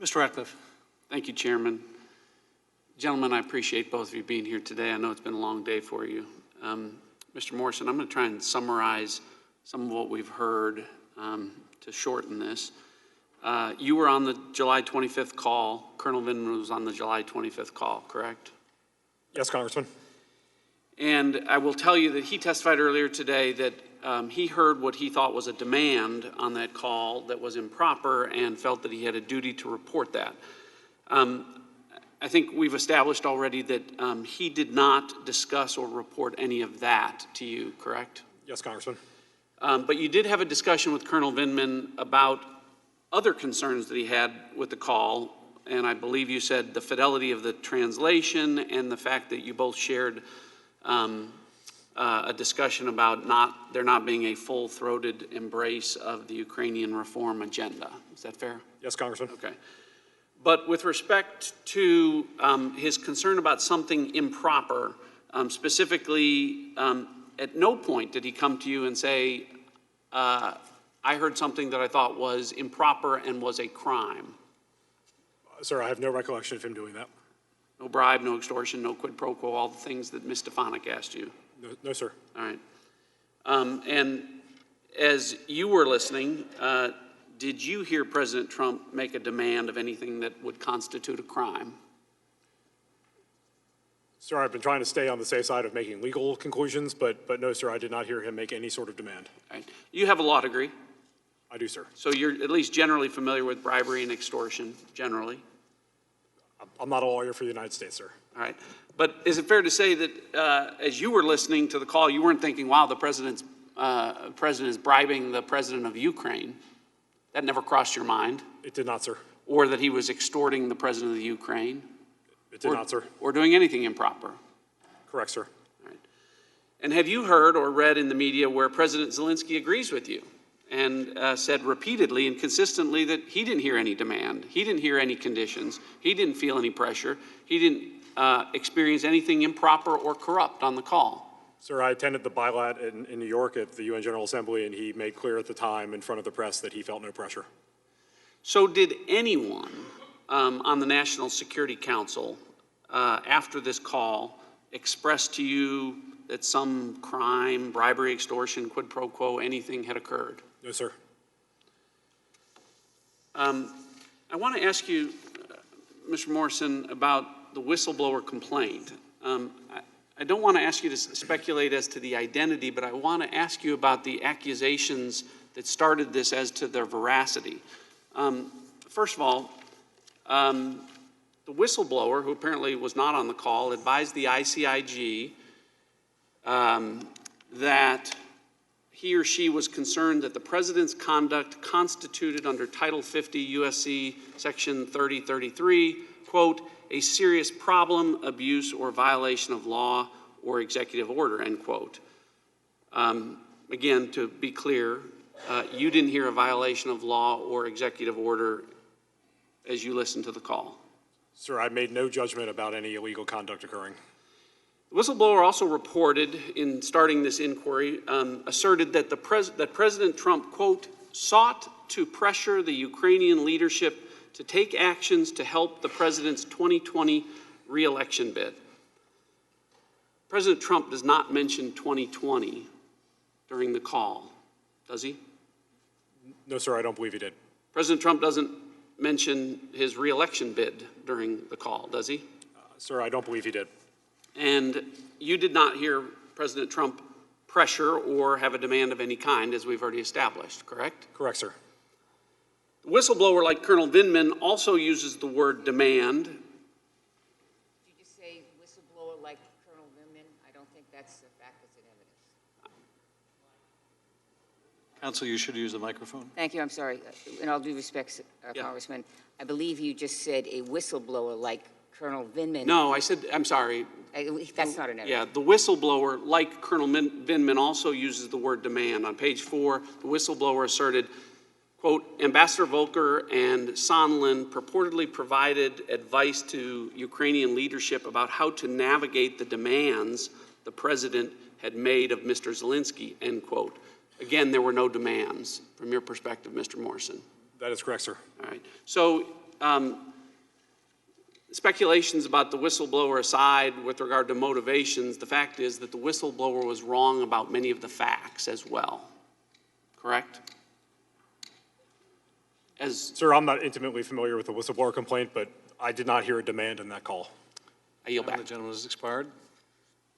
Mr. Ratcliffe. Thank you, Chairman. Gentlemen, I appreciate both of you being here today. I know it's been a long day for you. Mr. Morrison, I'm going to try and summarize some of what we've heard to shorten this. You were on the July 25th call. Colonel Vindman was on the July 25th call, correct? Yes, Congressman. And I will tell you that he testified earlier today that he heard what he thought was a demand on that call that was improper and felt that he had a duty to report that. I think we've established already that he did not discuss or report any of that to you, correct? Yes, Congressman. But you did have a discussion with Colonel Vindman about other concerns that he had with the call, and I believe you said the fidelity of the translation and the fact that you both shared a discussion about there not being a full-throated embrace of the Ukrainian reform agenda. Is that fair? Yes, Congressman. Okay. But with respect to his concern about something improper, specifically, at no point did he come to you and say, I heard something that I thought was improper and was a crime. Sir, I have no recollection of him doing that. No bribe, no extortion, no quid pro quo, all the things that Ms. Stefanik asked you. No, sir. All right. And as you were listening, did you hear President Trump make a demand of anything that would constitute a crime? Sir, I've been trying to stay on the safe side of making legal conclusions, but no, sir, I did not hear him make any sort of demand. All right. You have a law degree. I do, sir. So you're at least generally familiar with bribery and extortion, generally. I'm not a lawyer for the United States, sir. All right. But is it fair to say that as you were listening to the call, you weren't thinking, wow, the president is bribing the president of Ukraine? That never crossed your mind? It did not, sir. Or that he was extorting the president of the Ukraine? It did not, sir. Or doing anything improper? Correct, sir. All right. And have you heard or read in the media where President Zelensky agrees with you and said repeatedly and consistently that he didn't hear any demand, he didn't hear any conditions, he didn't feel any pressure, he didn't experience anything improper or corrupt on the call? Sir, I attended the bilat in New York at the UN General Assembly, and he made clear at the time in front of the press that he felt no pressure. So did anyone on the National Security Council after this call express to you that some crime, bribery, extortion, quid pro quo, anything had occurred? No, sir. I want to ask you, Mr. Morrison, about the whistleblower complaint. I don't want to ask you to speculate as to the identity, but I want to ask you about the accusations that started this as to their veracity. First of all, the whistleblower, who apparently was not on the call, advised the ICIG that he or she was concerned that the president's conduct constituted under Title 50 USC Section 3033, quote, a serious problem, abuse, or violation of law or executive order, end quote. Again, to be clear, you didn't hear a violation of law or executive order as you listened to the call. Sir, I made no judgment about any illegal conduct occurring. The whistleblower also reported, in starting this inquiry, asserted that that President Trump, quote, sought to pressure the Ukrainian leadership to take actions to help the president's 2020 re-election bid. President Trump does not mention 2020 during the call, does he? No, sir, I don't believe he did. President Trump doesn't mention his re-election bid during the call, does he? Sir, I don't believe he did. And you did not hear President Trump pressure or have a demand of any kind, as we've already established, correct? Correct, sir. The whistleblower, like Colonel Vindman, also uses the word demand. Did you just say whistleblower like Colonel Vindman? I don't think that's the fact that's in evidence. Counsel, you should use the microphone. Thank you, I'm sorry. In all due respect, Congressman, I believe you just said a whistleblower like Colonel Vindman. No, I said, I'm sorry. That's not an evidence. Yeah, the whistleblower, like Colonel Vindman, also uses the word demand. On page 4, the whistleblower asserted, quote, Ambassador Volker and Sondland purportedly provided advice to Ukrainian leadership about how to navigate the demands the president had made of Mr. Zelensky, end quote. Again, there were no demands from your perspective, Mr. Morrison. That is correct, sir. All right. So speculations about the whistleblower aside with regard to motivations, the fact is that the whistleblower was wrong about many of the facts as well, correct? Sir, I'm not intimately familiar with the whistleblower complaint, but I did not hear a demand in that call. I yield The back. gentleman has expired.